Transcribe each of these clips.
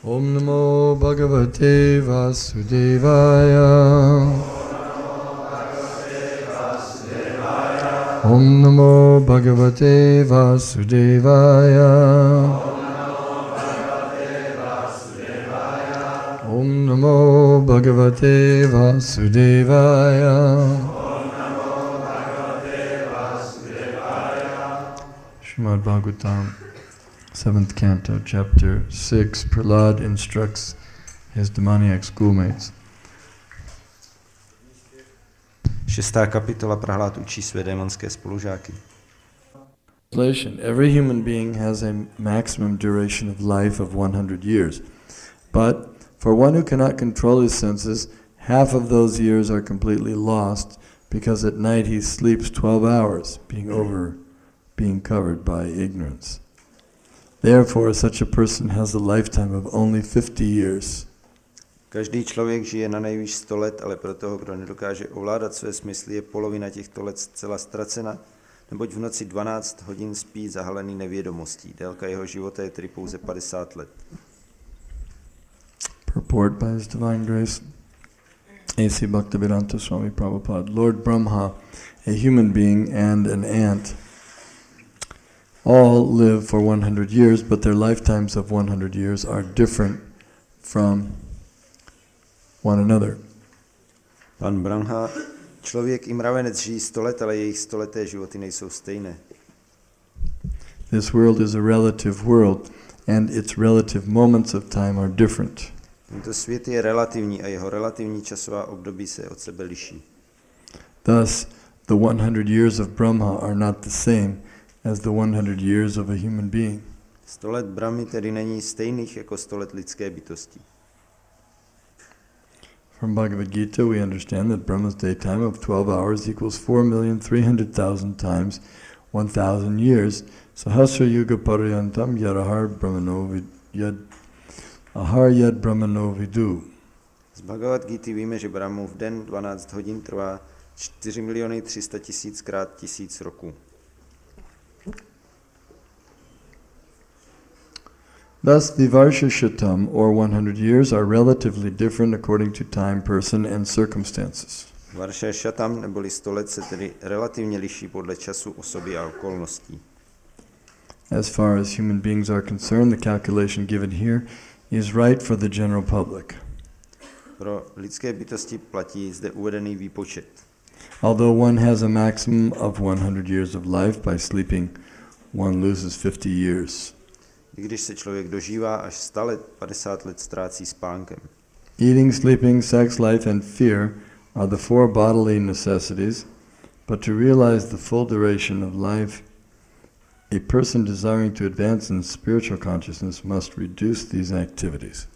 Om Namo Bhagavate Vasudevaya. Om Namo Bhagavate Vasudevaya. Om Namo Bhagavate Vasudevaya. Srimad Bhagavatam, 7th canto, chapter 6, Prahlad instructs his demoniac schoolmates. 6. kapitola Prahlad učí své démonské spolužáky. Every human being has a maximum duration of life of 100 years. But for one who cannot control his senses, half of those years are completely lost because at night he sleeps 12 hours, being covered by ignorance. Therefore, such a person has a lifetime of only 50 years. Každý člověk žije na nejvýš 100 let, ale pro toho, kdo nedokáže ovládat své smysly, je polovina těchto let zcela ztracena, neboť v noci 12 hodin spí zahalený nevědomostí. Délka jeho života je tedy pouze 50 let. Purport by His Divine Grace, A.C. Bhaktivedanta Swami Prabhupada. Lord Brahma, a human being, and an ant all live for 100 years, but their lifetimes of 100 years are different from one another. Pan Brahma, člověk i mravenec žijí 100 let, ale jejich 100leté životy nejsou stejné. This world is a relative world, and its relative moments of time are different. Tento svět je relativní a jeho relativní časová období se od sebe liší. Thus, the 100 years of Brahma are not the same as the 100 years of a human being. 100 let Brahmy tedy není stejných jako 100 let lidské bytosti. From Bhagavad Gita we understand that Brahma's daytime of 12 hours equals 4,300,000 times 1,000 years. Sahasra yuga paryantam ahar yad brahmano vidu. Z Bhagavad Gita víme, že Brahmův den 12 hodin trvá 4,300,000 krát 1000 roků. Thus, the Varsha Shatam, or 100 years, are relatively different according to time, person, and circumstances. Varsha Shatam, neboli 100 let, se tedy relativně liší podle času, osoby a okolností. As far as human beings are concerned, the calculation given here is right for the general public. Pro lidské bytosti platí zde uvedený výpočet. Although one has a maximum of 100 years of life, by sleeping one loses 50 years. I když se člověk dožívá až 100 let, 50 let ztrácí spánkem. Eating, sleeping, sex, life, and fear are the 4 bodily necessities, but to realize the full duration of life, a person desiring to advance in spiritual consciousness must reduce these activities.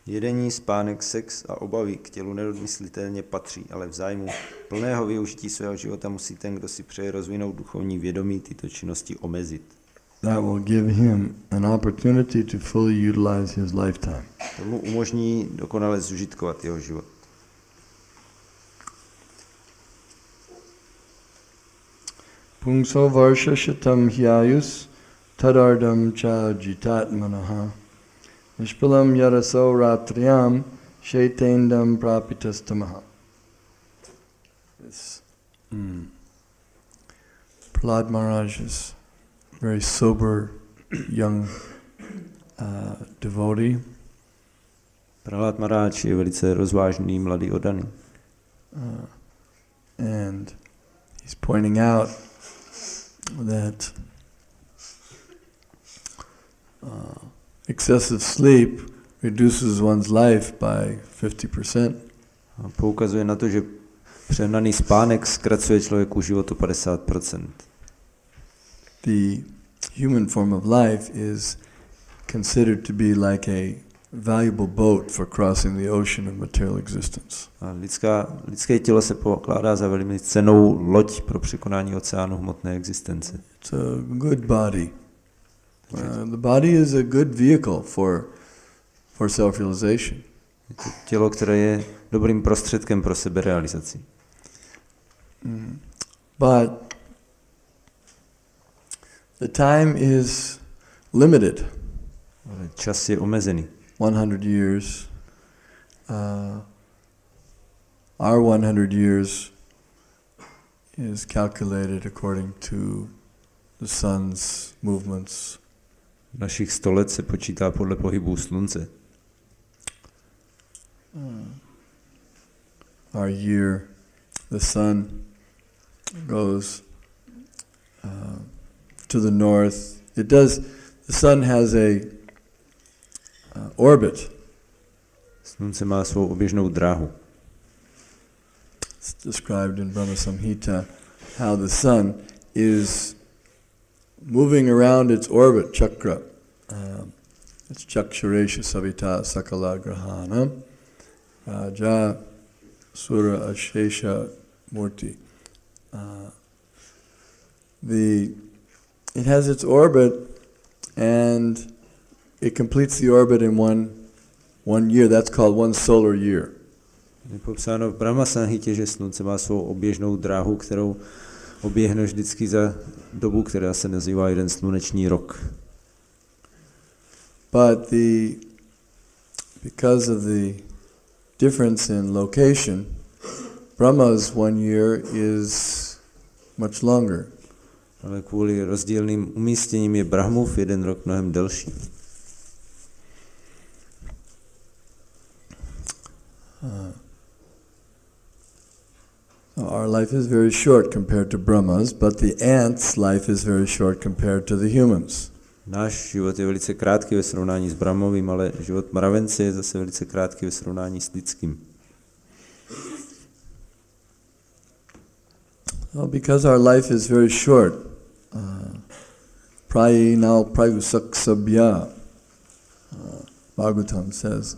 Jedení, spánek, sex a obavy k tělu neodmyslitelně patří, ale v zájmu plného využití svého života musí ten, kdo si přeje rozvinout duchovní vědomí, tyto činnosti omezit. That will give him an opportunity to fully utilize his lifetime. Tomu umožní dokonale zužitkovat jeho život. Pungso varsha shatam hyayus tadardam cha jitatmanaha nishpalam yaraso ratriyam shaitendam prapitastamah. This Prahlad Maharaj is very sober young devotee. Prahlad Maharaj je velice rozvážný mladý oddaný. And he's pointing out that excessive sleep reduces one's life by 50%. A poukazuje na to, že přehnaný spánek zkracuje člověku život o 50%. The human form of life is considered to be like a valuable boat for crossing the ocean of material existence. A lidské tělo se pokládá za velmi cennou loď pro překonání oceánu hmotné existence. It's a good body. The body is a good vehicle for self-realization. Je to tělo, které je dobrým prostředkem pro seberealizaci. But the time is limited. Ale čas je omezený. 100 years, our 100 years is calculated according to the sun's movements. Našich 100 let se počítá podle pohybu slunce. Our year, the sun goes to the north. The sun has a orbit. Slunce má svou oběžnou dráhu. It's described in Brahma Samhita how the sun is moving around its orbit, chakra. It's chakshuresha savita sakala grahana raja sura ashesha murti. It has its orbit and it completes the orbit in one year. That's called one solar year. Je popsáno v Brahma Samhitě, že slunce má svou oběžnou dráhu, kterou oběhne vždycky za dobu, která se nazývá jeden sluneční rok. But because of the difference in location, Brahma's 1 year is much longer. Ale kvůli rozdílným umístěním je Brahmův jeden rok mnohem delší. Our life is very short compared to Brahma's, but the ant's life is very short compared to the humans. Náš život je velice krátký ve srovnání s Brahmovým, ale život mravence je zase velice krátký ve srovnání s lidským. Well, because our life is very short, prayusaksabhya, Bhagavatam says,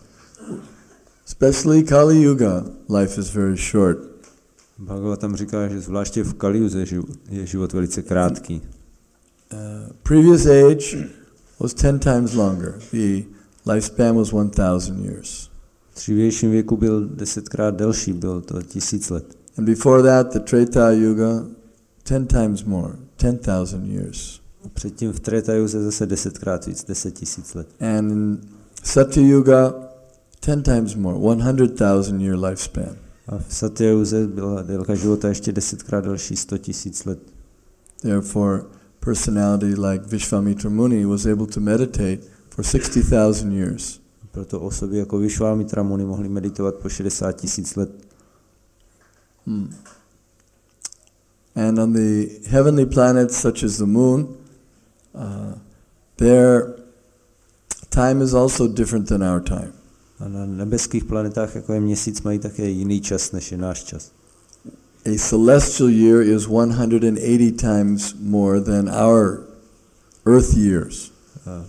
especially Kali Yuga, life is very short. Bhagavatam říká, že zvláště v Kaliuze je život velice krátký. Previous age was 10 times longer. The lifespan was 1,000 years. V dřívějším věku byl 10krát delší, bylo to 1000 let. And before that, the Treta Yuga, 10 times more, 10,000 years. A předtím v Treta Yuze zase 10krát víc, 10 000 let. And in Satya Yuga, 10 times more, 100,000 year lifespan. A v Satya Yuze byla délka života ještě 10krát delší, 100 000 let. Therefore, personality like Vishvamitra Muni was able to meditate for 60,000 years. Proto osoby jako Vishvamitra Muni mohly meditovat po 60 000 let. And on the heavenly planets such as the moon, their time is also different than our time. A na nebeských planetách, jako je měsíc, mají také jiný čas, než je náš čas. A celestial year is 180 times more than our earth years. A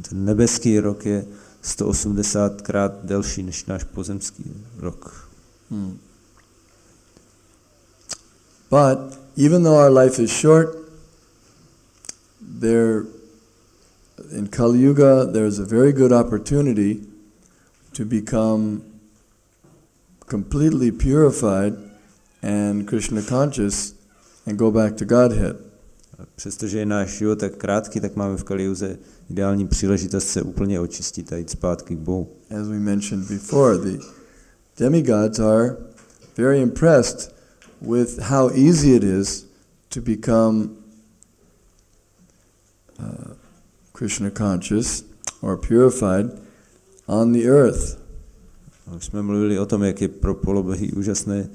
ten nebeský rok je 180krát delší než náš pozemský rok. But even though our life is short, in Kali Yuga there's a very good opportunity to become completely purified and Krishna conscious and go back to Godhead. Přestože je náš život tak krátký, tak máme v Kali Yuze ideální příležitost se úplně očistit a jít zpátky k Bohu. As we mentioned before, the demigods are very impressed with how easy it is to become Krishna conscious or purified on the earth. Už jsme mluvili o tom, jak je pro polobohy úžasné,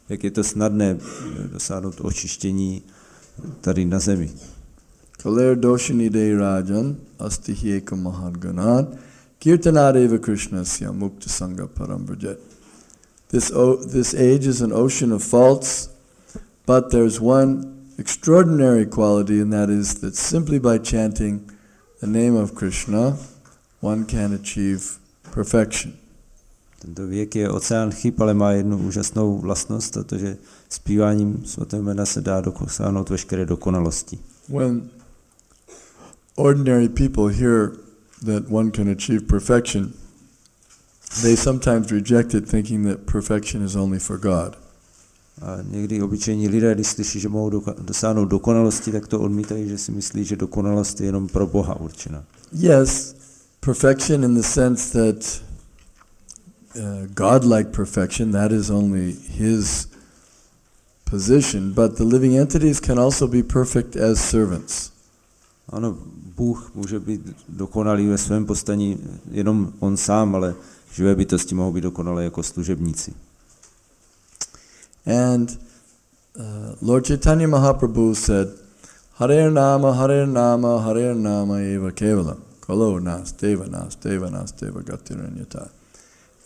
jak je to snadné dosáhnout očištění tady na zemi. Kaler doshini de rajan astihyeka mahadganat kirtanadeva krishnasya mukta sangha param vrajet. This age is an ocean of faults, but there's one extraordinary quality, and that is that simply by chanting the name of Krishna, one can achieve perfection. Tento věk je oceán chyb, ale má jednu úžasnou vlastnost, a to, že zpíváním svatého jména se dá dosáhnout veškeré dokonalosti. When ordinary people hear that one can achieve perfection, they sometimes reject it, thinking that perfection is only for God. A někdy obyčejní lidé, když slyší, že mohou dosáhnout dokonalosti, tak to odmítají, že si myslí, že dokonalost je jenom pro Boha určena. Yes, perfection in the sense that godlike perfection, that is only his position, but the living entities can also be perfect as servants. Ano, Bůh může být dokonalý ve svém postavení jenom on sám, ale živé bytosti mohou být dokonalé jako služebníci. And Lord Chaitanya Mahaprabhu said, Hare Nama eva kevalam, kalo nasteva gatiranyata.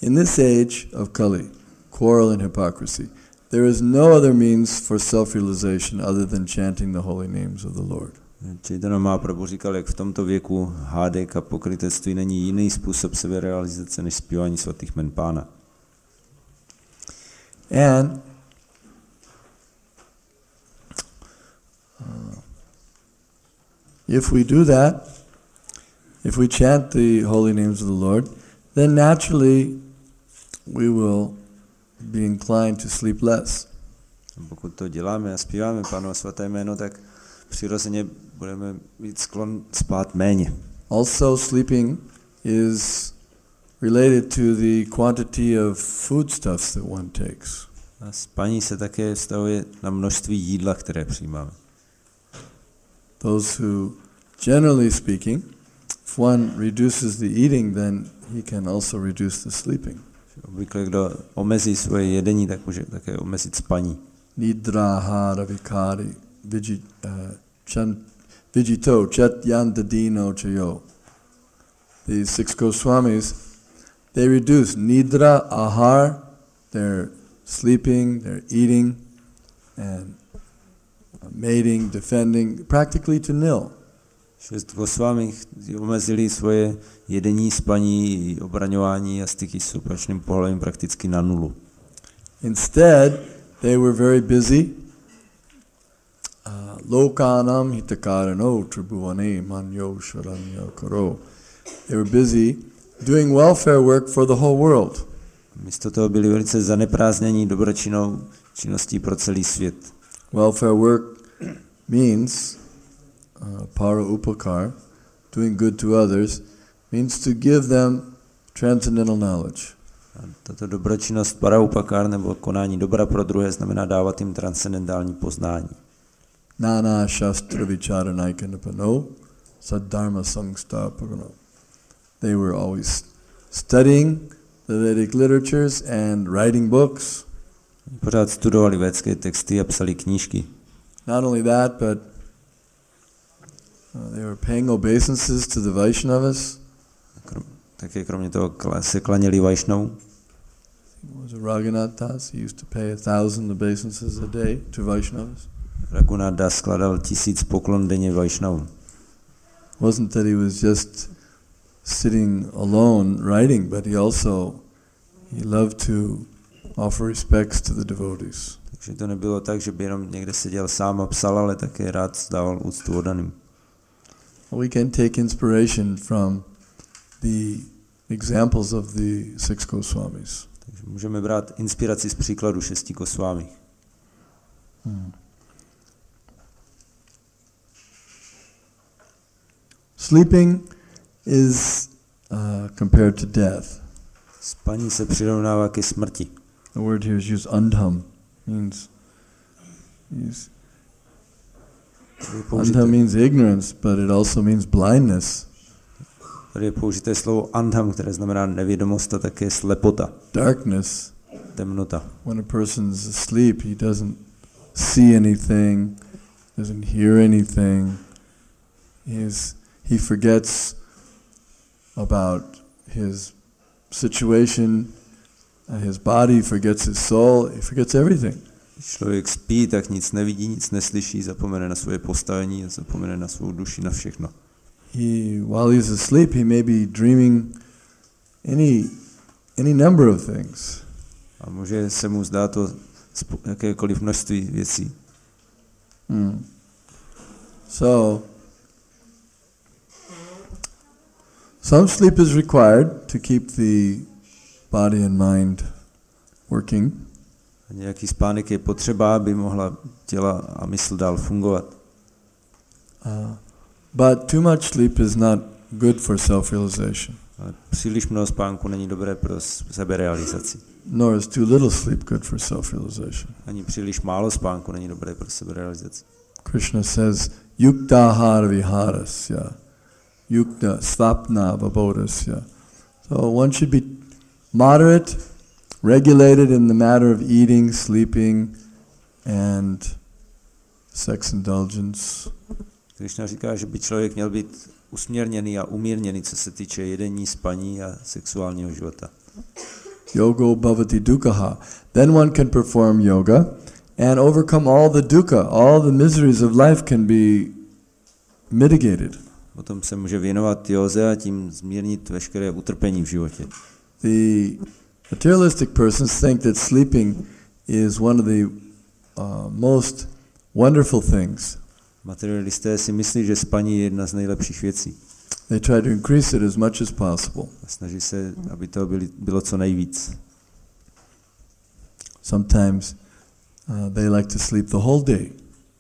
In this age of Kali, quarrel and hypocrisy, there is no other means for self-realization other than chanting the holy names of the Lord. Chaitanya Mahaprabhu říkal, jak v tomto věku hádek a pokrytectví není jiný způsob seberealizace než zpívání svatých jmen Pána. And if we do that, if we chant the holy names of the Lord, then naturally we will be inclined to sleep less. Pokud to děláme a zpíváme Pánovo svaté jméno, tak přirozeně budeme mít sklon spát méně. Also, sleeping is related to the quantity of foodstuffs that one takes. A spaní se také vztahuje na množství jídla, které přijímáme. Those who, generally speaking, if one reduces the eating, then he can also reduce the sleeping. Obvykle, kdo omezí svoje jedení, tak může také omezit spaní. Nidrahara vikari vijito chat yantadino chayo. These 6 Goswamis, they reduce nidra, ahar, their sleeping, their eating, and mating, defending, practically to nil. 6 Goswami omezili svoje jedení, spaní, obraňování a styky s opačným pohlavím prakticky na nulu. Instead, they were very busy. Lokanam hitakarano tribhuvane manyo sharanyo karo. They were busy doing welfare work for the whole world. Místo toho byli velice zaneprázdnění dobročinnou činností pro celý svět. Welfare work means para upakar, doing good to others, means to give them transcendental knowledge. A tato dobročinnost para upakar nebo konání dobra pro druhé znamená dávat jim transcendentální poznání. Nana shastra vicharanaikanapano saddharma sangstapagano. They were always studying the Vedic literatures and writing books. Pořád studovali védské texty a psali knížky. Not only that, but they were paying obeisances to the Vaishnavas. Také kromě toho se klaněli Vaishnavům. Was it Raghunath Das? He used to pay 1,000 obeisances a day to Vaishnavas. Raghunath Das skladal 1000 poklon denně Vaishnavům. Wasn't that he was just sitting alone writing, but he loved to offer respects to the devotees. Takže to nebylo tak, že by jenom někde seděl sám a psal, ale také rád zdával úctu oddaným. We can take inspiration from the examples of the 6 Goswamis. Takže můžeme brát inspiraci z příkladu 6 Goswami. Sleeping is compared to death. Spaní se přirovnává ke smrti. The word here is used andham. Andham means ignorance, but it also means blindness. Tady je použité slovo andham, které znamená nevědomost a také slepota. Darkness. Temnota. When a person's asleep, he doesn't see anything, doesn't hear anything. He forgets about his situation, his body, forgets his soul, he forgets everything. Když člověk spí, tak nic nevidí, nic neslyší, zapomene na svoje postavení, zapomene na svou duši, na všechno. While he's asleep, he may be dreaming any number of things. A může se mu zdát to jakékoliv množství věcí. So, some sleep is required to keep the body and mind working. A nějaký spánek je potřeba, aby mohla těla a mysl dál fungovat. But too much sleep is not good for self-realization. Ale příliš mnoho spánku není dobré pro seberealizaci. Nor is too little sleep good for self-realization. Ani příliš málo spánku není dobré pro seberealizaci. Krishna says, yuktahara viharasya, yukta svapna vabodhasya. So one should be moderate, regulated in the matter of eating, sleeping, and sex indulgence. Krishna říká, že by člověk měl být usměrněný a umírněný, co se týče jedení, spaní a sexuálního života. Yogo bhavati dukkha. Then one can perform yoga and overcome all the dukkha, all the miseries of life can be mitigated. Potom se může věnovat józe a tím zmírnit veškeré utrpení v životě. The materialistic persons think that sleeping is one of the most wonderful things. Materialisté si myslí, že spaní je jedna z nejlepších věcí. They try to increase it as much as possible. Snaží se, aby to bylo co nejvíc. Sometimes they like to sleep the whole day.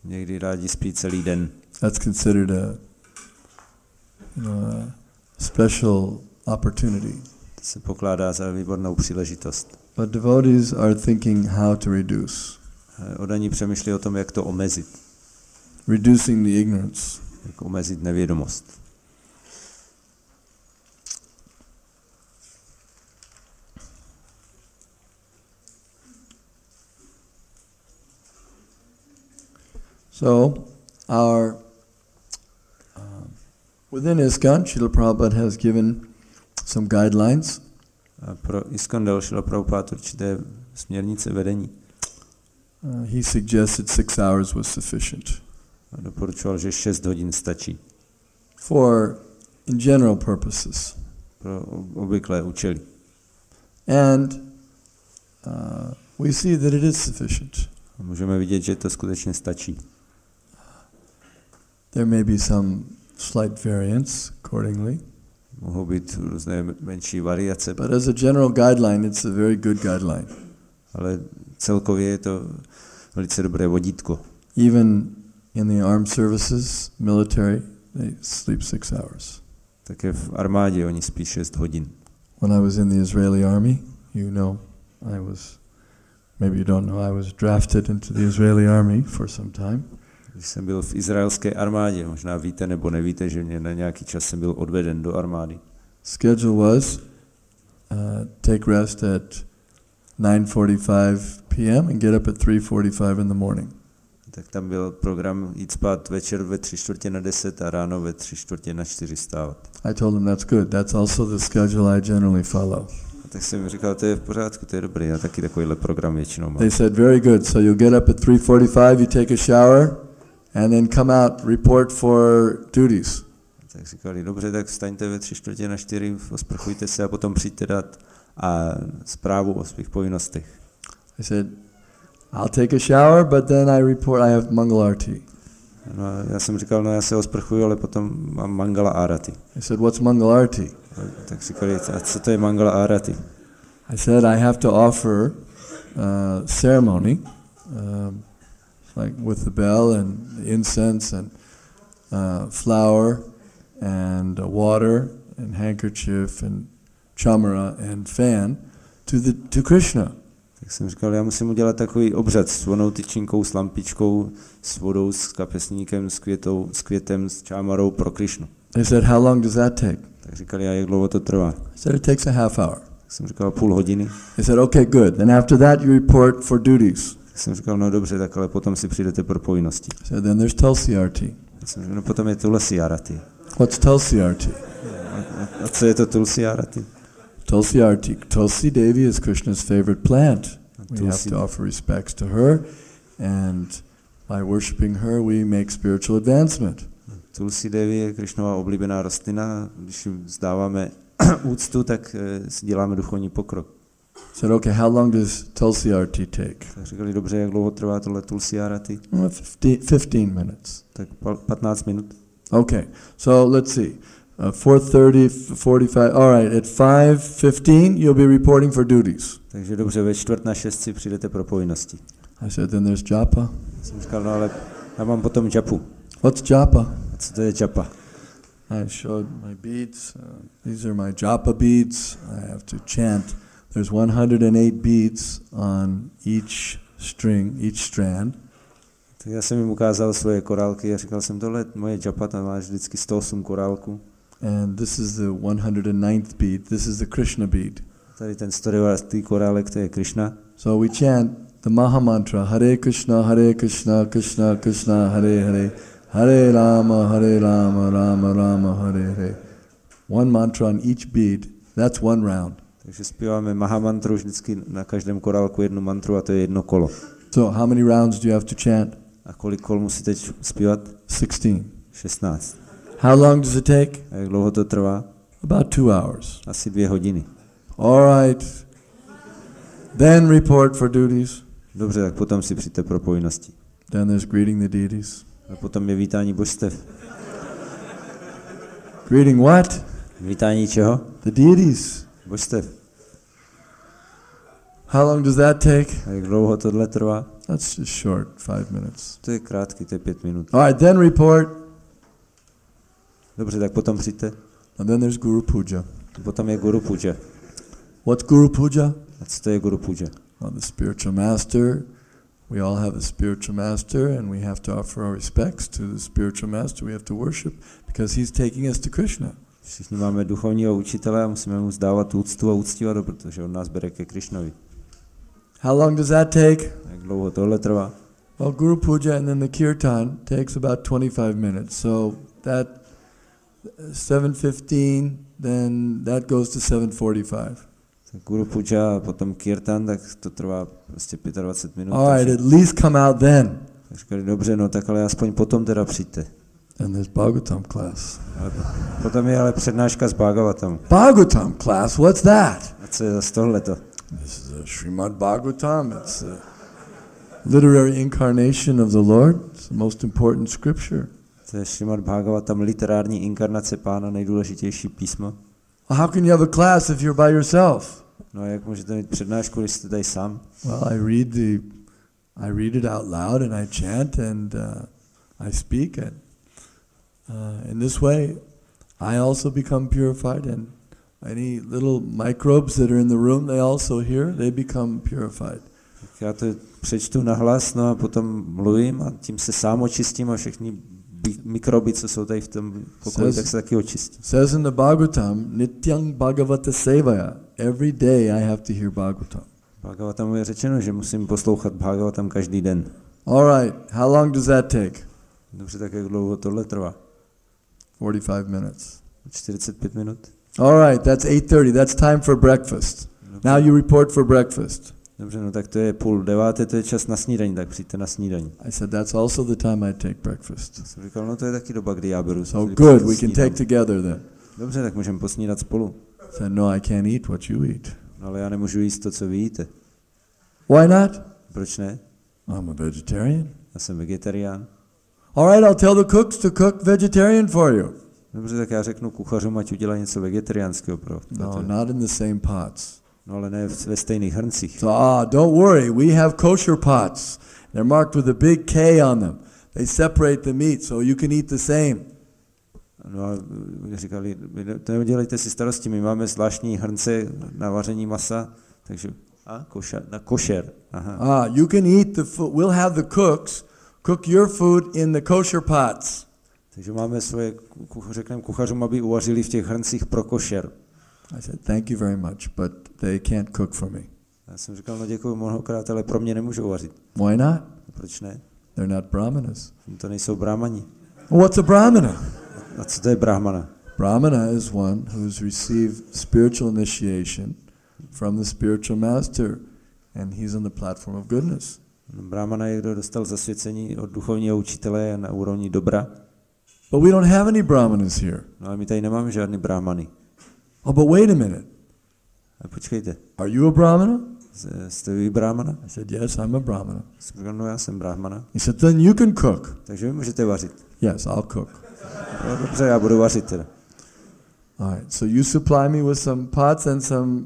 Někdy rádi spí celý den. That's considered a special opportunity. To se pokládá za výbornou příležitost. But devotees are thinking how to reduce. Oddaní přemýšlí o tom, jak to omezit. Reducing the ignorance. Jak omezit nevědomost. So, within ISKCON, Srila Prabhupada has given some guidelines. A pro ISKCON dal Srila Prabhupada určité směrnice vedení. He suggested 6 hours was sufficient. A doporučoval, že 6 hodin stačí. For in general purposes. Pro obvyklé účely. And we see that it is sufficient. A můžeme vidět, že to skutečně stačí. There may be some slight variance accordingly. Mohou být různé menší variace. But as a general guideline, it's a very good guideline. Ale celkově je to velice dobré vodítko. Even in the armed services, military, they sleep 6 hours. Také v armádě oni spí 6 hodin. When I was in the Israeli army, maybe you don't know, I was drafted into the Israeli army for some time. Když jsem byl v izraelské armádě, možná víte nebo nevíte, že mě na nějaký čas jsem byl odveden do armády. Schedule was take rest at 9:45 p.m. and get up at 3:45 in the morning. Tak tam byl program jít spát večer ve 3:45 a ráno ve 3:45 stávat. I told him that's good. That's also the schedule I generally follow. A tak jsem říkal, to je v pořádku, to je dobré, já taky takovýhle program většinou mám. They said very good. So you get up at 3:45, you take a shower, and then come out, report for duties. Tak říkali, dobře, tak vstaňte ve 3:45, osprchujte se a potom přijďte dát a zprávu o svých povinnostech. I said, I'll take a shower, but then I report I have Mangal Arati. No a já jsem říkal, no já se osprchuju, ale potom mám Mangala Arati. I said, what's Mangal Arati? Tak říkali, a co to je Mangala Arati? I said, I have to offer ceremony, like with the bell and the incense and flour and water and handkerchief and chamara and fan to Krishna. Tak jsem říkal, já musím udělat takový obřad s vonou tyčinkou, s lampičkou, s vodou, s kapesníkem, s květem, s čámarou pro Krishnu. They said, how long does that take? Tak říkali, a jak dlouho to trvá? I said, it takes a half hour. Tak jsem říkal, půl hodiny. They said, okay, good. Then after that you report for duties. Tak jsem říkal, no dobře, tak ale potom si přijdete pro povinnosti. I said, then there's Tulsi Arati. Tak jsem říkal, no potom je Tulsi Arati. What's Tulsi Arati? A co je to Tulsi Arati? Tulsi Arati. Tulsi Devi is Krishna's favorite plant. We have to offer respects to her, and by worshipping her we make spiritual advancement. Tulsi Devi je Krishnova oblíbená rostlina. Když jim vzdáváme úctu, tak si děláme duchovní pokrok. Said, okay, how long does Tulsi Arati take? Tak říkali, dobře, jak dlouho trvá tohle Tulsi Arati? 15 minutes. Tak 15 minut. Okay, so let's see. 4:30, 45. All right, at 5:15 you'll be reporting for duties. Takže dobře, ve 5:45 si přijdete pro povinnosti. I said, then there's japa. Jsem říkal, no ale já mám potom japu. What's japa? A co to je japa? I showed my beads. These are my japa beads. I have to chant. There's 108 beads on each string, each strand. Tak já jsem jim ukázal svoje korálky a říkal jsem, tohle moje japa, tam máš vždycky 108 korálků. And this is the 109th bead. This is the Krishna bead. Tady ten 109. korálek, to je Krishna. So we chant the Maha Mantra, Hare Krishna, Krishna Krishna, Hare Hare, Hare Rama, Rama Rama, Hare Hare. One mantra on each bead, that's one round. Takže zpíváme Maha Mantru vždycky na každém korálku jednu mantru a to je jedno kolo. So how many rounds do you have to chant? A kolik kol musíte zpívat? 16. How long does it take? A jak dlouho to trvá? About 2 hours. Asi 2 hodiny. All right. Then report for duties. Dobře, tak potom si přijďte pro povinnosti. Then there's greeting the deities. A potom je vítání božstev. Greeting what? Vítání čeho? The deities. Božstev. How long does that take? A jak dlouho tohle trvá? That's just short, 5 minutes. To je krátký, to je 5 minut. All right, then report. Dobře, tak potom přijďte. And then there's Guru Puja. Potom je Guru Puja. What's Guru Puja? A co to je Guru Puja? Well, the spiritual master. We all have a spiritual master, and we have to offer our respects to the spiritual master. We have to worship because he's taking us to Krishna. Všichni máme duchovního učitele a musíme mu zdávat úctu a uctívat ho, protože on nás bere ke Krishnovi. How long does that take? Jak dlouho tohle trvá? Well, Guru Puja and then the Kirtan takes about 25 minutes. So that 7:15, then that goes to 7:45. Tak Guru Puja a potom Kirtan, tak to trvá prostě 25 minut. All right, at least come out then. Tak říkali, dobře, no tak ale aspoň potom teda přijďte. And there's Bhagavatam class. Ale potom je ale přednáška z Bhagavatam. Bhagavatam class, what's that? A co je za tohleto? This is a Srimad Bhagavatam. It's a literary incarnation of the Lord. It's the most important scripture. To je Srimad Bhagavatam, literární inkarnace Pána, nejdůležitější písmo. Well, how can you have a class if you're by yourself? No a jak můžete mít přednášku, když jste tady sám? Well, I read it out loud and I chant and I speak and in this way I also become purified, and any little microbes that are in the room, they also hear, they become purified. Tak já to přečtu nahlas, no a potom mluvím a tím se sám očistím a všechny mikroby, co jsou tady v tom pokoji, tak se taky očistí. Says in the Bhagavatam, Nityang Bhagavata Sevaya. Every day I have to hear Bhagavatam. Bhagavatamu je řečeno, že musím poslouchat Bhagavatam každý den. All right, how long does that take? Dobře, tak jak dlouho tohle trvá? 45 minutes. 45 minut. All right, that's 8:30. That's time for breakfast. Now you report for breakfast. Dobře, no tak to je 8:30, to je čas na snídaní, tak přijďte na snídaní. I said that's also the time I take breakfast. Jsem říkal, no to je taky doba, kdy já beru. So good, we can take together then. Dobře, tak můžeme posnídat spolu. Said no, I can't eat what you eat. No, ale já nemůžu jíst to, co vy jíte. Why not? Proč ne? I'm a vegetarian. Já jsem vegetarián. All right, I'll tell the cooks to cook vegetarian for you. Dobře, tak já řeknu kuchařům, ať udělají něco vegetariánského pro. No, not in the same pots. No, ale ne ve stejných hrncích. So, don't worry, we have kosher pots. They're marked with a big K on them. They separate the meat so you can eat the same. No a říkali, neudělejte si starosti, my máme zvláštní hrnce na vaření masa, takže na košer. Aha. You can eat the food. We'll have the cooks cook your food in the kosher pots. Takže máme svoje, řekneme kuchařům, aby uvařili v těch hrncích pro košer. I said, thank you very much, but they can't cook for me. Já jsem říkal, no děkuji mnohokrát, ale pro mě nemůžou vařit. Why not? Proč ne? They're not brahmanas. To nejsou brahmani. What's a brahmana? A co to je brahmana? Brahmana is one who's received spiritual initiation from the spiritual master, and he's on the platform of goodness. Brahmana je, kdo dostal zasvěcení od duchovního učitele na úrovni dobra. But we don't have any brahmanas here. No ale my tady nemáme žádný brahmany. Oh, but wait a minute. A počkejte. Are you a brahmana? Jste vy brahmana? I said, yes, I'm a brahmana. Jsem říkal, no já jsem brahmana. He said, then you can cook. Takže vy můžete vařit. Yes, I'll cook. No, dobře, já budu vařit teda. All right, so you supply me with some pots and some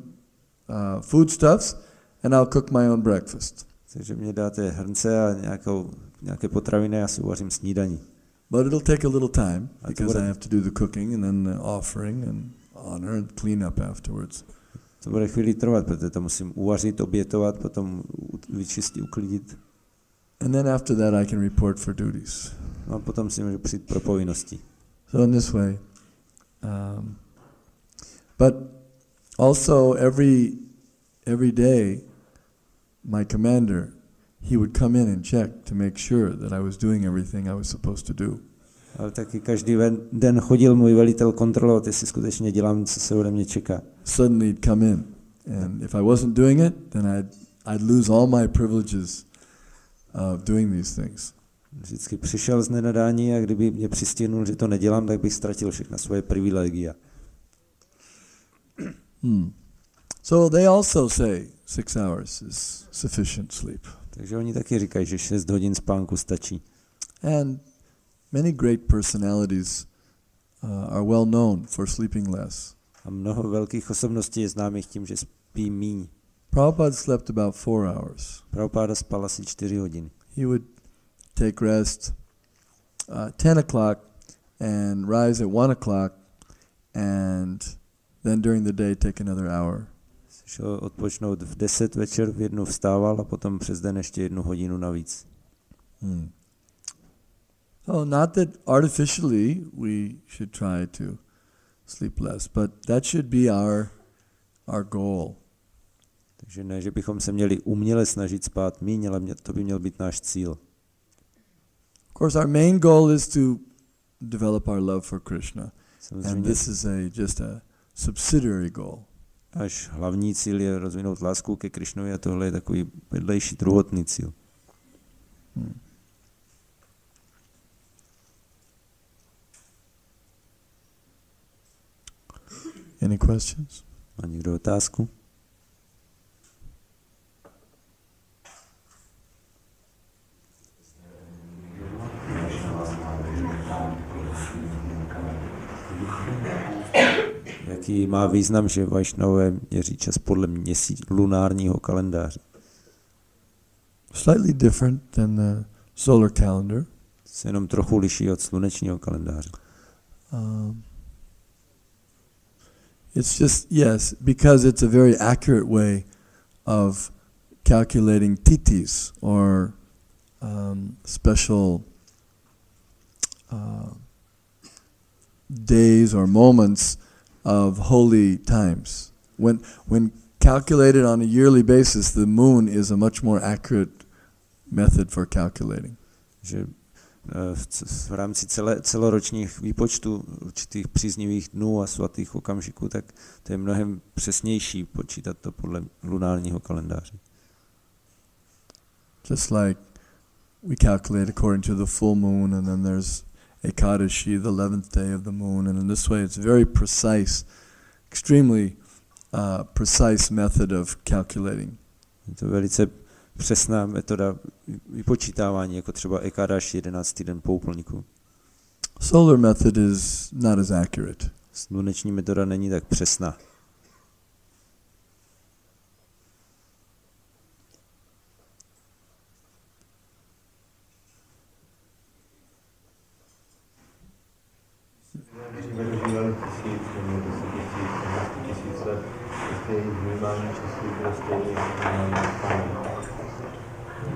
foodstuffs, and I'll cook my own breakfast. Takže mě dáte hrnce a nějaké potraviny, já si uvařím snídaní. But it'll take a little time because I have to do the cooking and then the offering and honor and clean up afterwards. To bude chvíli trvat, protože to musím uvařit, obětovat, potom vyčistit, uklidit. And then after that I can report for duties. No a potom si můžu přijít pro povinnosti. So in this way. But also every day my commander, he would come in and check to make sure that I was doing everything I was supposed to do. Ale taky každý den chodil můj velitel kontrolovat, jestli skutečně dělám, co se ode mě čeká. Suddenly he'd come in, and if I wasn't doing it, then I'd lose all my privileges of doing these things. Vždycky přišel z nenadání a kdyby mě přistihnul, že to nedělám, tak bych ztratil všechna svoje privilegia. So they also say 6 hours is sufficient sleep. Takže oni taky říkají, že 6 hodin spánku stačí. And many great personalities are well known for sleeping less. A mnoho velkých osobností je známých tím, že spí míň. Prabhupada slept about 4 hours. Prabhupada spal asi 4 hodiny. He would take rest 10 o'clock and rise at 1 o'clock and then during the day take another hour. Šel odpočnout v 10 večer, v 1 vstával a potom přes den ještě 1 hodinu navíc. So not that artificially we should try to sleep less, but that should be our goal. Takže ne, že bychom se měli uměle snažit spát míň, ale to by měl být náš cíl. Of course, our main goal is to develop our love for Krishna. Samozřejmě. And this is just a subsidiary goal. Až hlavní cíl je rozvinout lásku ke Krishnovi a tohle je takový vedlejší druhotný cíl. Any questions? Má někdo otázku? Jaký má význam, že Vajšnové měří čas podle lunárního kalendáře? Slightly different than the solar calendar. Se jenom trochu liší od slunečního kalendáře. It's just, yes, because it's a very accurate way of calculating titis or special days or moments of holy times. When calculated on a yearly basis, the moon is a much more accurate method for calculating. Že v rámci celoročních výpočtů určitých příznivých dnů a svatých okamžiků, tak to je mnohem přesnější počítat to podle lunárního kalendáře. Just like we calculate according to the full moon, and then there's Ekadashi, the 11th day of the moon, and in this way it's very precise, extremely precise method of calculating. Je to velice přesná metoda vypočítávání, jako třeba Ekadashi, 11. den po úplňku. Solar method is not as accurate. Sluneční metoda není tak přesná.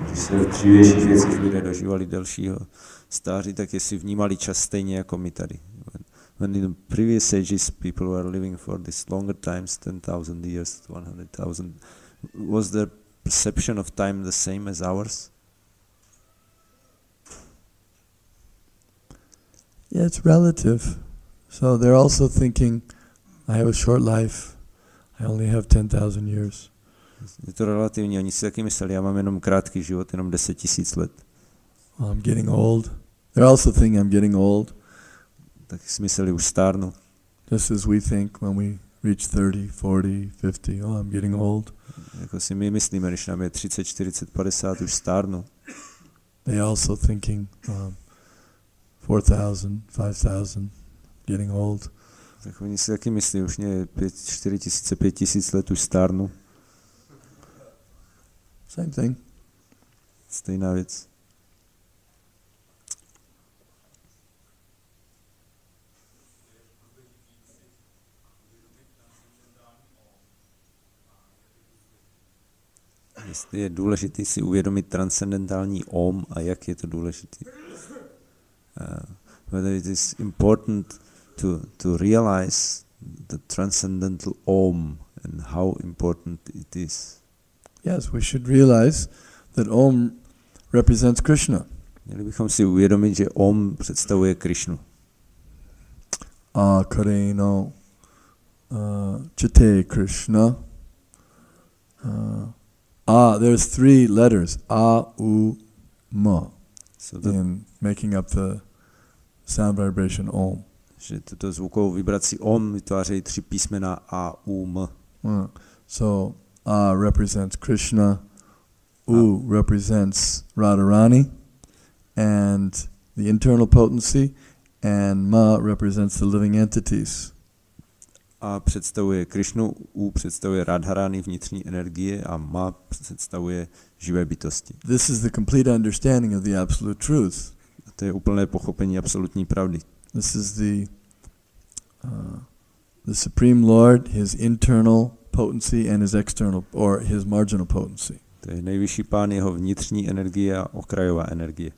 Když se v dřívějších věcích lidé dožívali delšího stáří, tak jestli vnímali čas stejně jako my tady. When in the previous ages people were living for these longer times, 10,000 years, 100,000, was their perception of time the same as ours? Yeah, it's relative. So they're also thinking, I have a short life, I only have 10,000 years. Je to relativní, oni si taky mysleli, já mám jenom krátký život, jenom 10,000 let. I'm getting old. They're also thinking I'm getting old. Tak si mysleli, už stárnu. Just as we think when we reach 30, 40, 50, oh, I'm getting old. Jako si my myslíme, když nám je 30, 40, 50, už stárnu. They also thinking 4,000, 5,000, getting old. Tak oni si taky myslí, už mě 4,000, 5,000 let, už stárnu. Same thing. Stejná věc. Jestli je důležité si uvědomit transcendentální Om a jak je to důležité. Whether it is important to realize the transcendental Om and how important it is. Yes, we should realize that Om represents Krishna. Měli bychom si uvědomit, že Om představuje Krishnu. Kareno Chite Krishna. There's 3 letters, U, Ma, in making up the sound vibration Om. Že tuto zvukovou vibraci Om vytvářejí 3 písmena A, U, M. So A represents Krishna, U represents Radharani and the internal potency, and Ma represents the living entities. A představuje Krishnu, U představuje Radharani, vnitřní energie, a Ma představuje živé bytosti. This is the complete understanding of the absolute truth. A to je úplné pochopení absolutní pravdy. This is the Supreme Lord, his internal potency and his external, or his marginal potency. To je nejvyšší pán, jeho vnitřní energie a okrajová energie.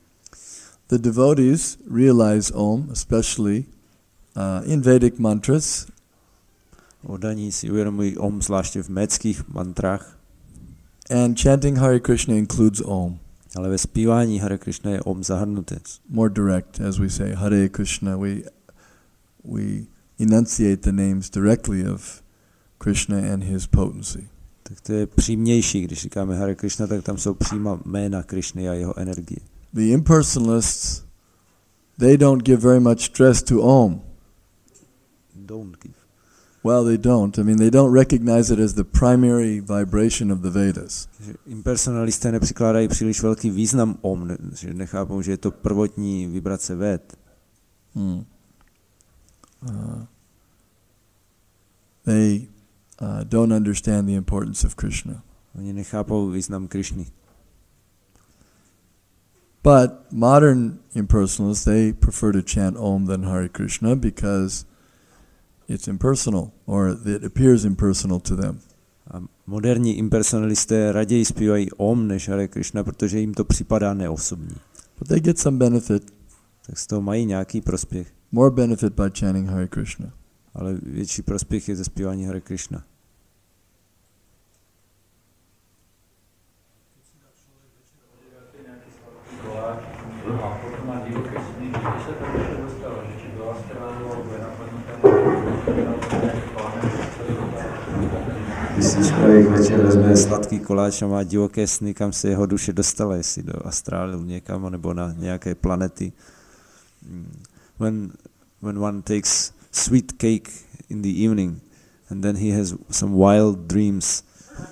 The devotees realize Om, especially in Vedic mantras. Oddaní si uvědomují Om zvláště v médských mantrách. And chanting Hare Krishna includes Om. Ale ve zpívání Hare Krishna je Om zahrnuté. More direct, as we say, Hare Krishna. We enunciate the names directly of Krishna and his potency. Tak to je přímější, když říkáme Hare Krishna, tak tam jsou přímo jména Krishny a jeho energie. The impersonalists, they don't give very much stress to Om. Don't give. Well, they don't. I mean, they don't recognize it as the primary vibration of the Vedas. Impersonalisté nepřikládají příliš velký význam Om, že nechápou, že je to prvotní vibrace Ved. They don't understand the importance of Krishna. Oni nechápou význam Krishny. But modern impersonalists, they prefer to chant Om than Hare Krishna because it's impersonal, or it appears impersonal to them. A moderní impersonalisté raději zpívají Om než Hare Krishna, protože jim to připadá neosobní. But they get some benefit. Tak z toho mají nějaký prospěch. More benefit by chanting Hare Krishna. Ale větší prospěch je ze zpívání Hare Krishna. Když si člověk večer vezme sladký koláč a má divoké sny, kam se jeho duše dostala, jestli do astrálu někam, nebo na nějaké planety. When one takes sweet cake in the evening and then he has some wild dreams,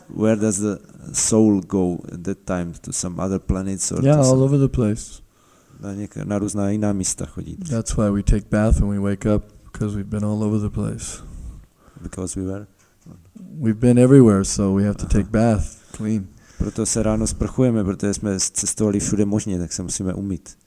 where does the soul go at that time? To some other planets? Or all over the place. Na různá jiná místa chodí. That's why we take bath when we wake up, because we've been all over the place. Because we've been everywhere, so we have to take bath clean. Proto se ráno sprchujeme, protože jsme cestovali všude možně, tak se musíme umýt.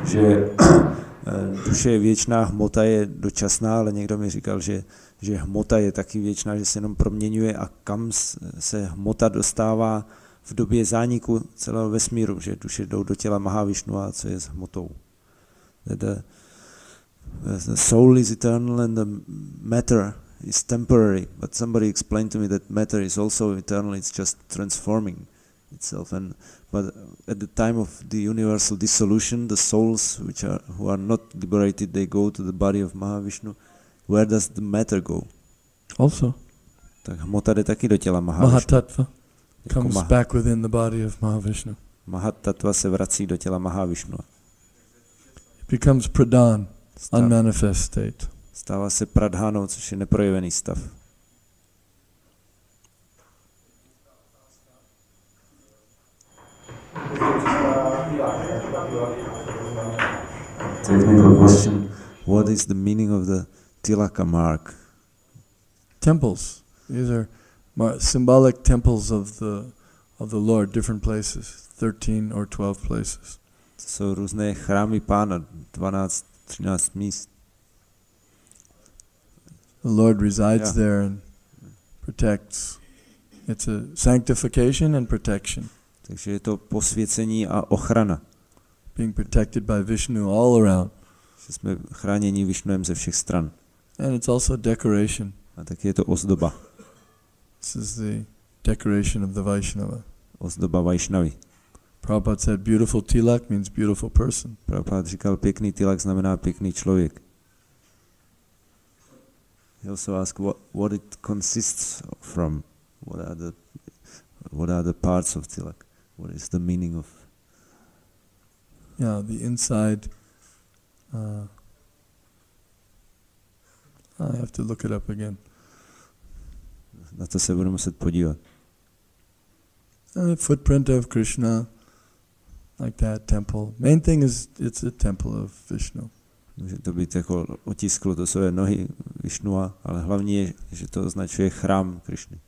Že duše je věčná, hmota je dočasná, ale někdo mi říkal, že hmota je taky věčná, že se jenom proměňuje a kam se hmota dostává v době zániku celého vesmíru, že duše jdou do těla Mahavišnu a co je s hmotou. The soul is eternal and the matter is temporary, but somebody explained to me that matter is also eternal, it's just transforming itself. But at the time of the universal dissolution, the souls who are not liberated, they go to the body of Mahavishnu. Where does the matter go? Also. Tak hmota jde taky do těla Mahavishnu. Mahatattva comes back within the body of Mahavishnu. Mahatattva se vrací do těla Mahavishnu. It becomes pradhan, unmanifest state. Stává se pradhanou, což je neprojevený stav. Technical question. What is the meaning of the tilaka mark? Temples. These are symbolic temples of the Lord, different places, 13 or 12 places. Jsou různé chrámy Pána, 12, 13 míst. The Lord resides there and protects. It's a sanctification and protection. Takže je to posvěcení a ochrana. Being protected by Vishnu all around. Že jsme chráněni Višnuem ze všech stran. And it's also decoration. A taky je to ozdoba. This is the decoration of the Vaishnava. Ozdoba Vaishnavy. Prabhupada said beautiful tilak means beautiful person. Prabhupada říkal, pěkný tilak znamená pěkný člověk. He also asked what it consists from. What are the parts of tilak? What is the meaning of? Yeah, the inside. I have to look it up again. Na to se budu muset podívat. The footprint of Krishna, like that temple. Main thing is it's a temple of Vishnu. Může to být jako otisklo to své nohy Vishnua, ale hlavně je, že to označuje chrám Krishny.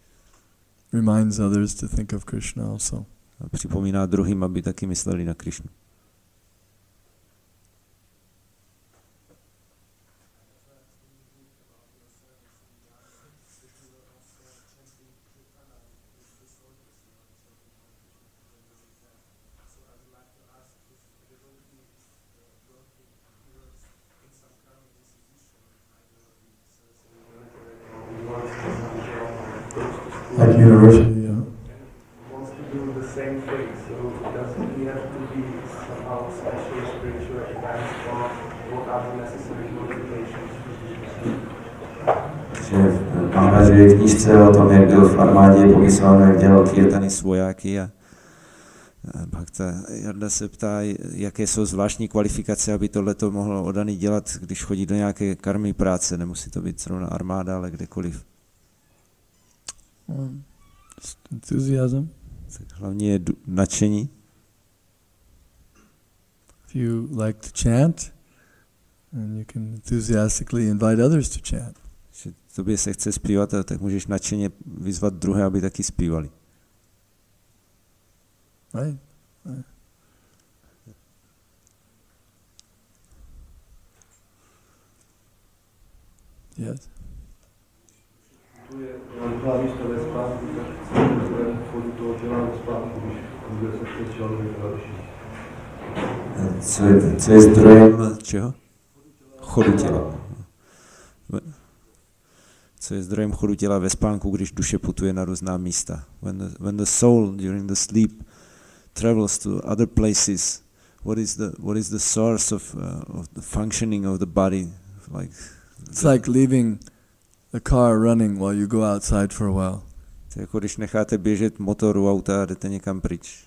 Reminds others to think of Krishna also. A připomíná druhým, aby taky mysleli na Krishnu. Like university, yeah. Wants to do the same thing, so doesn't he have to be somehow special spiritual advanced, or what are the necessary motivations? Máme v knížce o tom, jak byl v armádě popisoval, jak dělal kirtany s vojáky a Bhakta Jarda se ptá, jaké jsou zvláštní kvalifikace, aby tohleto mohlo oddaný dělat, když chodí do nějaké karmy práce, nemusí to být zrovna armáda, ale kdekoliv. Enthusiasm. Hlavně je nadšení. If you like to chant, and you can enthusiastically invite others to chant. Když tobě se chce zpívat, tak můžeš nadšeně vyzvat druhé, aby taky zpívali. Right? Yes. Hlavně to ve spánku, tak bude chodit toho těla ve spánku, když bude se před člověk další. Co je zdrojem čeho? Chodu těla. Co je zdrojem chodu těla ve spánku, když duše putuje na různá místa? When the soul during the sleep travels to other places, what is the source of the functioning of the body? It's like leaving the car running while you go outside for a while. To je jako když necháte běžet motor u auta a jdete někam pryč.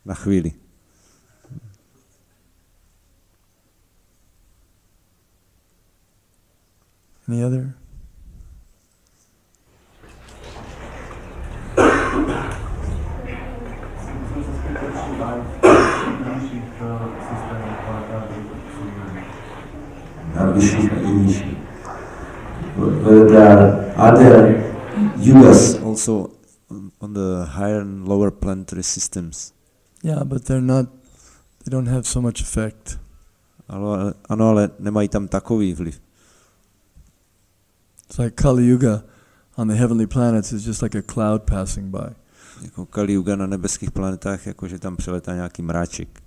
Na chvíli. Any other? There are other yugas also on the higher and lower planetary systems. Yeah, but they don't have so much effect. Ano, ale nemají tam takový vliv. It's like Kali Yuga on the heavenly planets is just like a cloud passing by. jako Kali Yuga na nebeských planetách, jako že tam přeletá nějaký mráček.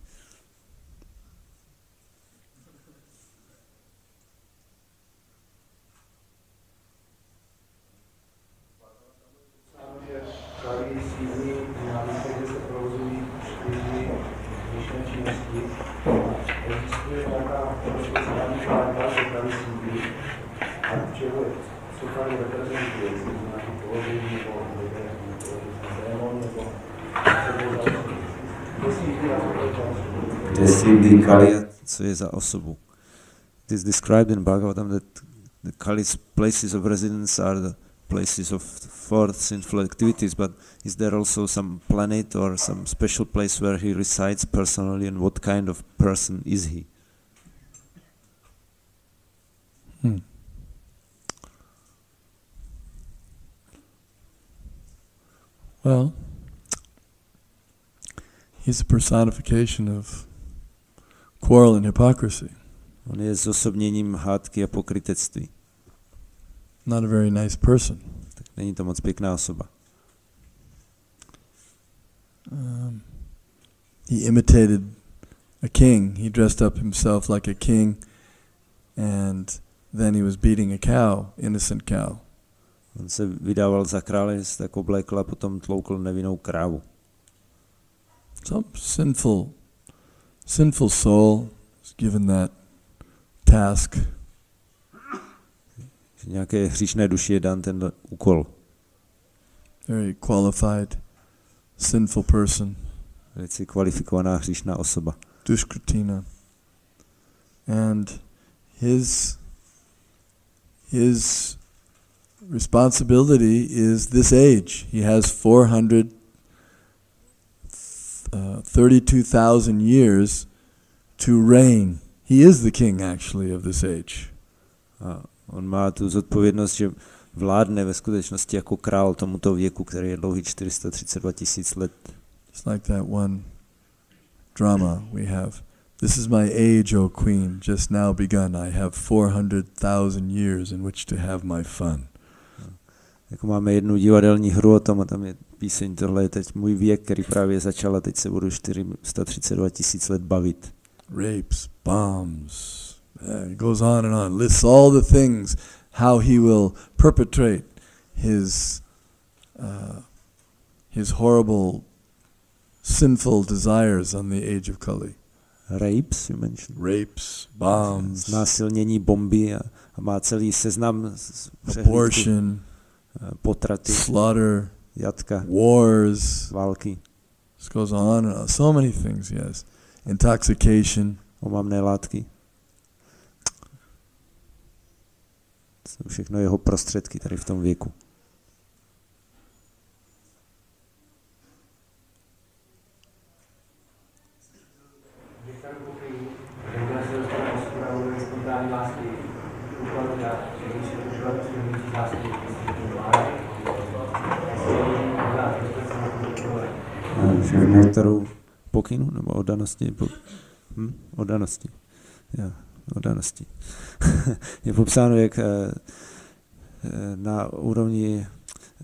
Jestli Kali, co je za osobu. It is described in Bhagavatam that the Kali's places of residence are the places of fourth sinful activities, but is there also some planet or some special place where he resides personally, and what kind of person is he? Well, he's a personification of quarrel and hypocrisy. On je zosobněním hádky a pokrytectví. Not a very nice person. Tak není to moc pěkná osoba. He imitated a king. He dressed up himself like a king, and then he was beating a cow, innocent cow. On se vydával za krále, tak oblékl a potom tloukl nevinnou krávu. Some sinful soul is given that task. Nějaké hříšné duši je dán ten úkol. Very qualified, sinful person. Velice kvalifikovaná hříšná osoba. Dushkritina. And his responsibility is this age. He has 432,000 years to reign. He is the king actually of this age. A on má tu zodpovědnost, že vládne ve skutečnosti jako král tomuto věku, který je dlouhý 432 000 let. It's like that one drama we have. This is my age, O queen, just now begun. I have 400,000 years in which to have my fun. Jako máme jednu divadelní hru o tom a tam je píseň, tohle je teď můj věk, který právě začal a teď se budu 432 000 let bavit. Rapes, bombs, it goes on and on. Lists all the things, how he will perpetrate his horrible, sinful desires on the age of Kali. Rapes, you mentioned. Rapes, bombs, násilnění, bomby a má celý seznam abortion, potraty, slaughter, jatka, wars, války. This goes on and on. So many things, yes. Intoxication. Omamné látky. To jsou všechno jeho prostředky tady v tom věku. Kterou pokynu nebo oddanosti? Oddanosti. Ja, oddanosti. Je popsáno, jak na úrovni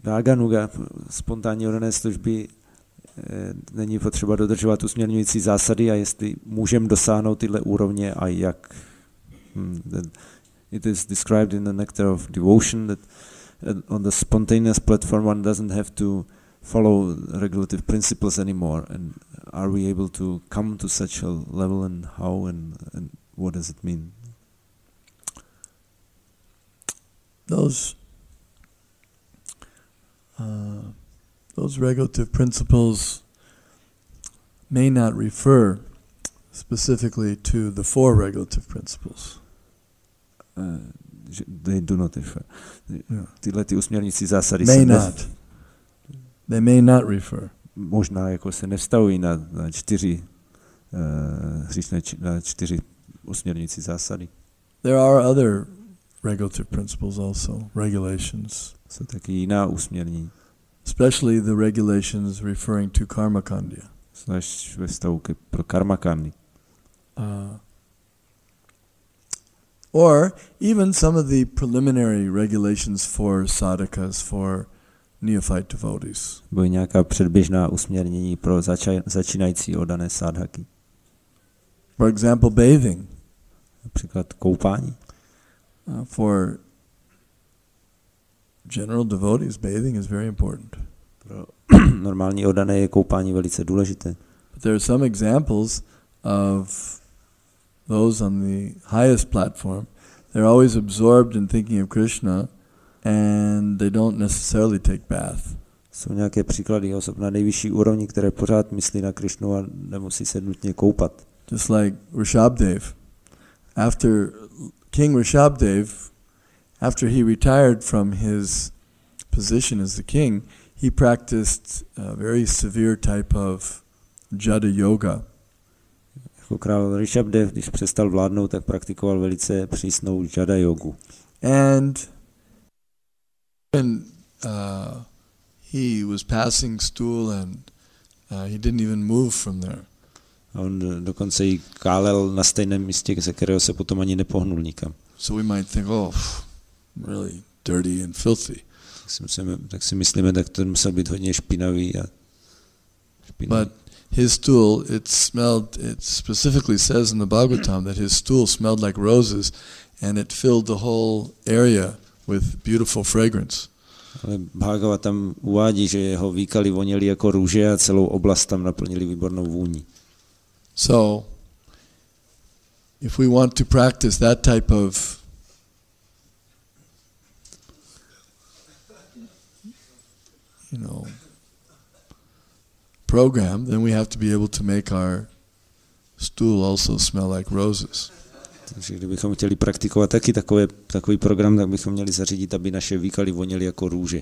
Raganuga spontánní oddané služby není potřeba dodržovat usměrňující zásady a jestli můžeme dosáhnout tyhle úrovně a jak. It is described in the Nectar of Devotion that on the spontaneous platform one doesn't have to follow regulative principles anymore, and are we able to come to such a level, and how, and what does it mean? Those regulative principles may not refer specifically to the four regulative principles. They do not refer. Tyhle ty usměrňující zásady may not. They may not refer. Možná jako se nevztahují na čtyři usměrňující zásady. There are other regulative principles also, regulations. Jsou taky jiná usměrnění. Especially the regulations referring to karma kandya. Zvlášť ve vztahu pro karma kandy. Or even some of the preliminary regulations for sadhakas, for neophyte devotees. Nebo nějaká předběžná usměrnění pro začínající oddané sádhaky. For example, bathing. Například koupání. For general devotees, bathing is very important. Pro normální oddané je koupání velice důležité. But there are some examples of those on the highest platform. They're always absorbed in thinking of Krishna and they don't necessarily take bath. Jsou nějaké příklady osob na nejvyšší úrovni, které pořád myslí na Krishnu a nemusí se nutně koupat. Just like Rishabdev. After King Rishabdev, after he retired from his position as the king, he practiced a very severe type of jada yoga. Jako král Rishabdev, když přestal vládnout, tak praktikoval velice přísnou jada jogu. And when he was passing stool and he didn't even move from there. A on dokonce i kálel na stejném místě, ze kterého se potom ani nepohnul nikam. So we might think, oh, really dirty and filthy. Tak si myslíme, tak to musel být hodně špinavý. But his stool, it specifically says in the Bhagavatam that his stool smelled like roses and it filled the whole area with beautiful fragrance. Ale Bhagavatam uvádí, že jeho výkaly voněly jako růže a celou oblast tam naplnili výbornou vůní. So, if we want to practice that type of program, then we have to be able to make our stool also smell like roses. Takže kdybychom chtěli praktikovat taky takový program, tak bychom měli zařídit, aby naše výkaly voněly jako růže.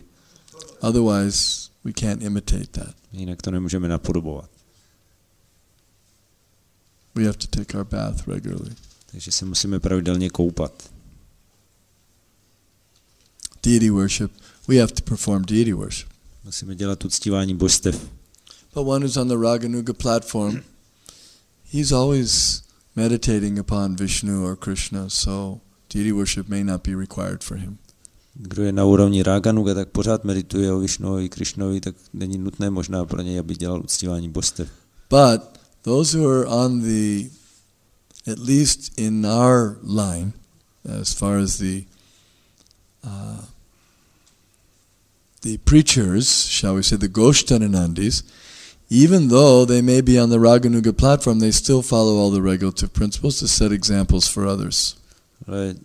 Otherwise, we can't imitate that. Jinak to nemůžeme napodobovat. We have to take our bath regularly. Takže se musíme pravidelně koupat. Deity worship, we have to perform deity worship. Musíme dělat uctívání božstev. But one who's on the Raganuga platform, he's always meditating upon Vishnu or Krishna, so deity worship may not be required for him. Kdo je na úrovni Raganuga, tak pořád medituje o Vishnu i Krishnovi, tak není nutné možná pro něj, aby dělal uctívání božstev. But those who are on the, at least in our line, as far as the preachers, shall we say, the Goshtananandis, even though they may be on the Raganuga platform, they still follow all the regulative principles to set examples for others. Ale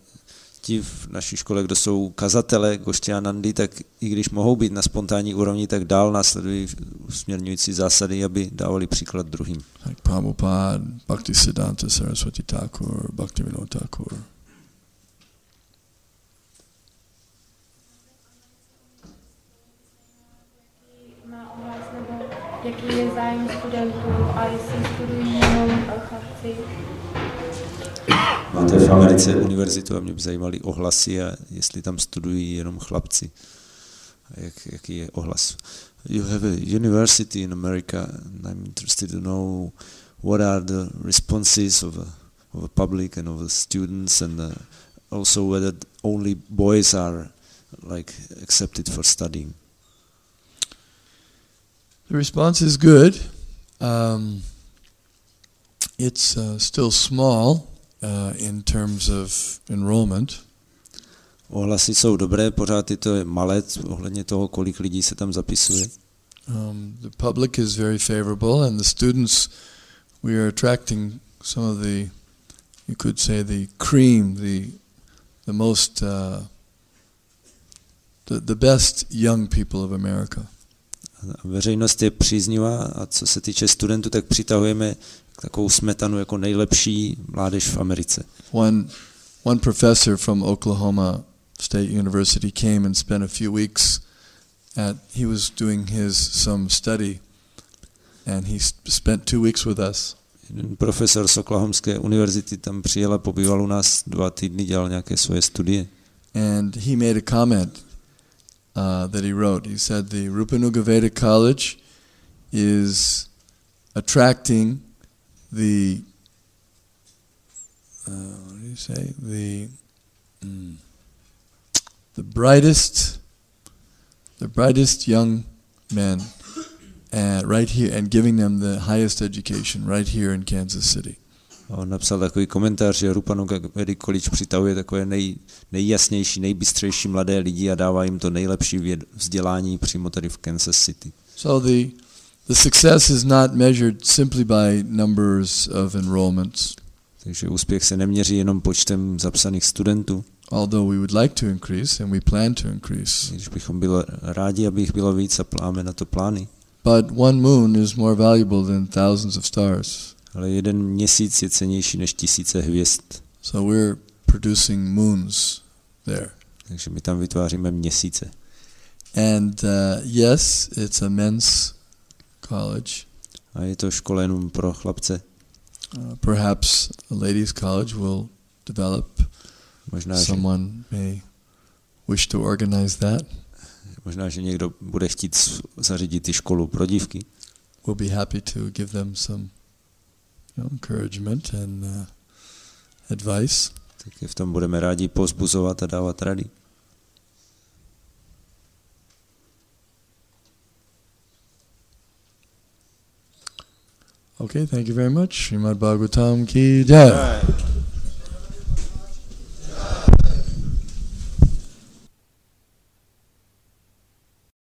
ti v naší škole, kdo jsou kazatele Gošťánandy, tak i když mohou být na spontánní úrovni, tak dál následují usměrňující zásady, aby dávali příklad druhým. Like Prabhupada, Bhaktisiddhanta Saraswati Thakur, Bhaktivinoda Thakur. Jaký je zájem studentů a jestli studují jenom chlapci? Máte v Americe univerzitu a mě by zajímaly ohlasy a jestli tam studují jenom chlapci. A jaký je ohlas? You have a university in America and I'm interested to know what are the responses of the public and of the students and also whether only boys are like accepted for studying. The response is good. It's still small in terms of enrollment. Ohlasy jsou dobré, pořád je to malé ohledně toho, kolik lidí se tam zapisuje. The public is very favorable and the students, we are attracting some of the, you could say, the cream, the most, the best young people of America. Veřejnost je příznivá a co se týče studentů, tak přitahujeme takovou smetanu jako nejlepší mládež v Americe. One professor from Oklahoma State University came and spent a few weeks he was doing some study and he spent 2 weeks with us. Jeden profesor z Oklahomské univerzity tam přijel a pobýval u nás 2 týdny, dělal nějaké svoje studie. And he made a comment that he wrote. He said the Rupanuga Veda College is attracting the what do you say? The the brightest young men right here and giving them the highest education right here in Kansas City. A on napsal takový komentář, že Rupanuga Vedic College přitahuje takové nejjasnější, nejbystřejší mladé lidi a dává jim to nejlepší vzdělání přímo tady v Kansas City. So the success is not measured simply by numbers of enrollments. Takže úspěch se neměří jenom počtem zapsaných studentů. Although we would like to increase and we plan to increase. Když bychom byli rádi, aby jich bylo víc a máme na to plány. But one moon is more valuable than thousands of stars. Ale jeden měsíc je cennější než tisíce hvězd. So we're producing moons there. Takže my tam vytváříme měsíce. And yes, it's a men's college. A je to škola jenom pro chlapce. Perhaps a ladies' college will develop. Možná, someone may wish to organize that. Možná, že někdo bude chtít zařídit i školu pro dívky. We'll be happy to give them some encouragement and advice. Tak v tom budeme rádi povzbuzovat a dávat rady. Okay, thank you very much. Srimad Bhagavatam ki jai.